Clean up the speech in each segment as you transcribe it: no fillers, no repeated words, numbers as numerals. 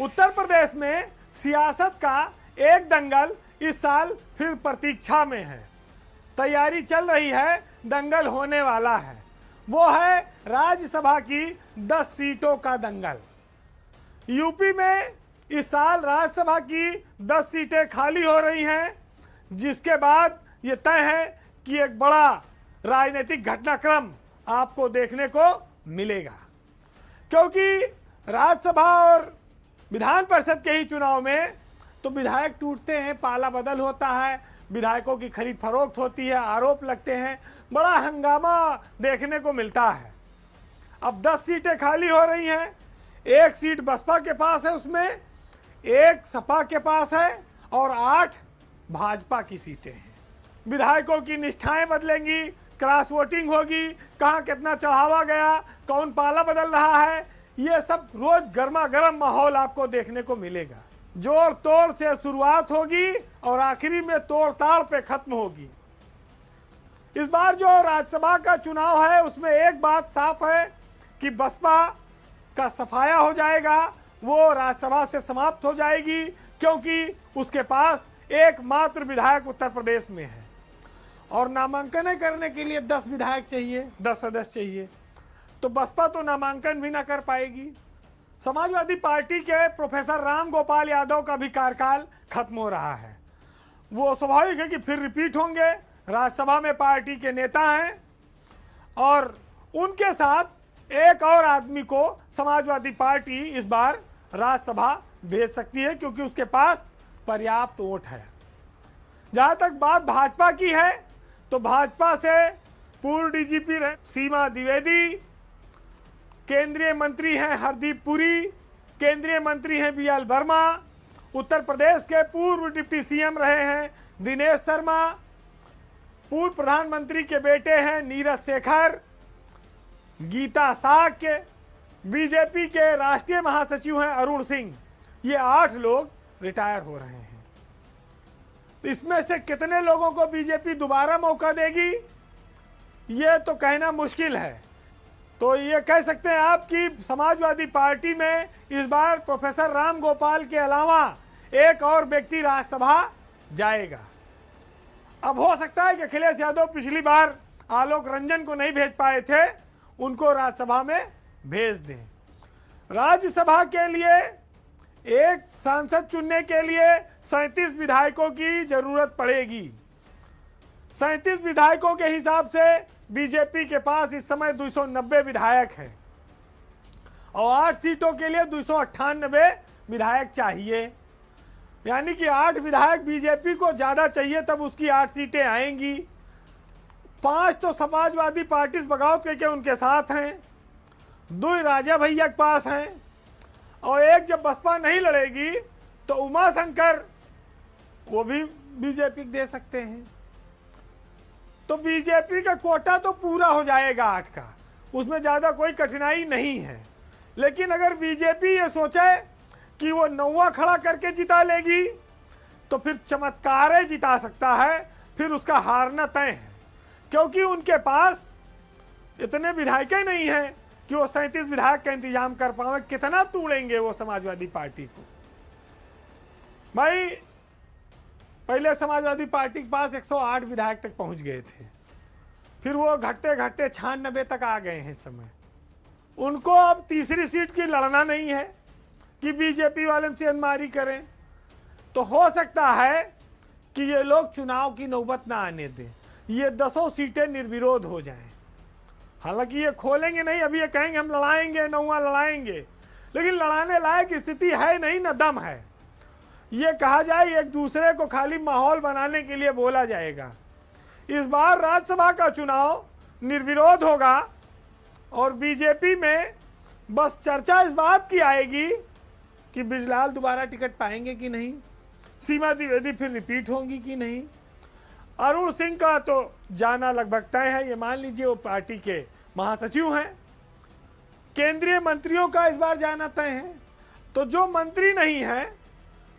उत्तर प्रदेश में सियासत का एक दंगल इस साल फिर प्रतीक्षा में है। तैयारी चल रही है, दंगल होने वाला है। वो है राज्यसभा की 10 सीटों का दंगल। यूपी में इस साल राज्यसभा की 10 सीटें खाली हो रही हैं, जिसके बाद ये तय है कि एक बड़ा राजनीतिक घटनाक्रम आपको देखने को मिलेगा, क्योंकि राज्यसभा और विधान परिषद के ही चुनाव में तो विधायक टूटते हैं, पाला बदल होता है, विधायकों की खरीद फरोख्त होती है, आरोप लगते हैं, बड़ा हंगामा देखने को मिलता है। अब 10 सीटें खाली हो रही हैं, एक सीट बसपा के पास है, उसमें एक सपा के पास है और 8 भाजपा की सीटें हैं। विधायकों की निष्ठाएं बदलेंगी, क्रॉस वोटिंग होगी, कहाँ कितना चढ़ावा गया, कौन पाला बदल रहा है, ये सब रोज गर्मा गर्म माहौल आपको देखने को मिलेगा। जोड़ तोड़ से शुरुआत होगी और आखिरी में तोड़ ताड़ पे खत्म होगी। इस बार जो राज्यसभा का चुनाव है उसमें एक बात साफ है कि बसपा का सफाया हो जाएगा, वो राज्यसभा से समाप्त हो जाएगी, क्योंकि उसके पास एकमात्र विधायक उत्तर प्रदेश में है और नामांकन करने के लिए 10 विधायक चाहिए, 10 सदस्य चाहिए, तो बसपा तो नामांकन भी ना कर पाएगी। समाजवादी पार्टी के प्रोफेसर राम गोपाल यादव का भी कार्यकाल खत्म हो रहा है। वो स्वाभाविक है कि फिर रिपीट होंगे, राज्यसभा में पार्टी के नेता हैं और उनके साथ एक और आदमी को समाजवादी पार्टी इस बार राज्यसभा भेज सकती है, क्योंकि उसके पास पर्याप्त वोट है। जहां तक बात भाजपा की है तो भाजपा से पूर्व डीजीपी सीमा द्विवेदी, केंद्रीय मंत्री हैं हरदीप पुरी, केंद्रीय मंत्री हैं बीएल वर्मा, उत्तर प्रदेश के पूर्व डिप्टी सीएम रहे हैं दिनेश शर्मा, पूर्व प्रधानमंत्री के बेटे हैं नीरज शेखर, गीता साक्य, बीजेपी के राष्ट्रीय महासचिव हैं अरुण सिंह। ये 8 लोग रिटायर हो रहे हैं। इसमें से कितने लोगों को बीजेपी दोबारा मौका देगी, ये तो कहना मुश्किल है। तो ये कह सकते हैं आप कि समाजवादी पार्टी में इस बार प्रोफेसर राम गोपाल के अलावा एक और व्यक्ति राज्यसभा जाएगा। अब हो सकता है कि अखिलेश यादव पिछली बार आलोक रंजन को नहीं भेज पाए थे, उनको राज्यसभा में भेज दें। राज्यसभा के लिए एक सांसद चुनने के लिए 37 विधायकों की जरूरत पड़ेगी। 37 विधायकों के हिसाब से बीजेपी के पास इस समय 290 विधायक हैं और 8 सीटों के लिए 298 विधायक चाहिए, यानी कि 8 विधायक बीजेपी को ज्यादा चाहिए, तब उसकी 8 सीटें आएंगी। 5 तो समाजवादी पार्टी बगावत करके उनके साथ हैं, 2 राजा भैया के पास हैं और एक जब बसपा नहीं लड़ेगी तो उमा शंकर वो भी बीजेपी दे सकते हैं। तो बीजेपी का कोटा तो पूरा हो जाएगा 8 का, उसमें ज़्यादा कोई कठिनाई नहीं है। लेकिन अगर बीजेपी ये सोचे कि वो 9वां खड़ा करके जिता लेगी तो फिर चमत्कार जिता सकता है, फिर उसका हारना तय है, क्योंकि उनके पास इतने विधायक नहीं हैं कि वो 37 विधायक का इंतजाम कर पाए। कितना तोड़ेंगे वो समाजवादी पार्टी को। भाई पहले समाजवादी पार्टी के पास 108 विधायक तक पहुंच गए थे, फिर वो घटते घटते 96 तक आ गए हैं इस समय। उनको अब तीसरी सीट की लड़ना नहीं है कि बीजेपी वाले से अनमारी करें, तो हो सकता है कि ये लोग चुनाव की नौबत ना आने दें, ये 10 सीटें निर्विरोध हो जाएं। हालांकि ये खोलेंगे नहीं, अभी ये कहेंगे हम लड़ाएंगे, 9वां लड़ाएंगे, लेकिन लड़ाने लायक स्थिति है नहीं, न दम है। ये कहा जाए एक दूसरे को खाली माहौल बनाने के लिए बोला जाएगा। इस बार राज्यसभा का चुनाव निर्विरोध होगा और बीजेपी में बस चर्चा इस बात की आएगी कि बिजलाल दोबारा टिकट पाएंगे कि नहीं, सीमा द्विवेदी फिर रिपीट होंगी कि नहीं। अरुण सिंह का तो जाना लगभग तय है, ये मान लीजिए वो पार्टी के महासचिव हैं। केंद्रीय मंत्रियों का इस बार जाना तय है। तो जो मंत्री नहीं हैं,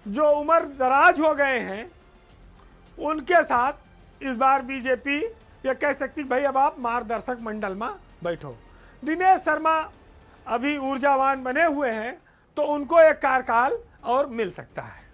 जो उम्र दराज हो गए हैं, उनके साथ इस बार बीजेपी ये कह सकती भाई अब आप मार्गदर्शक मंडल में बैठो। दिनेश शर्मा अभी ऊर्जावान बने हुए हैं, तो उनको एक कार्यकाल और मिल सकता है।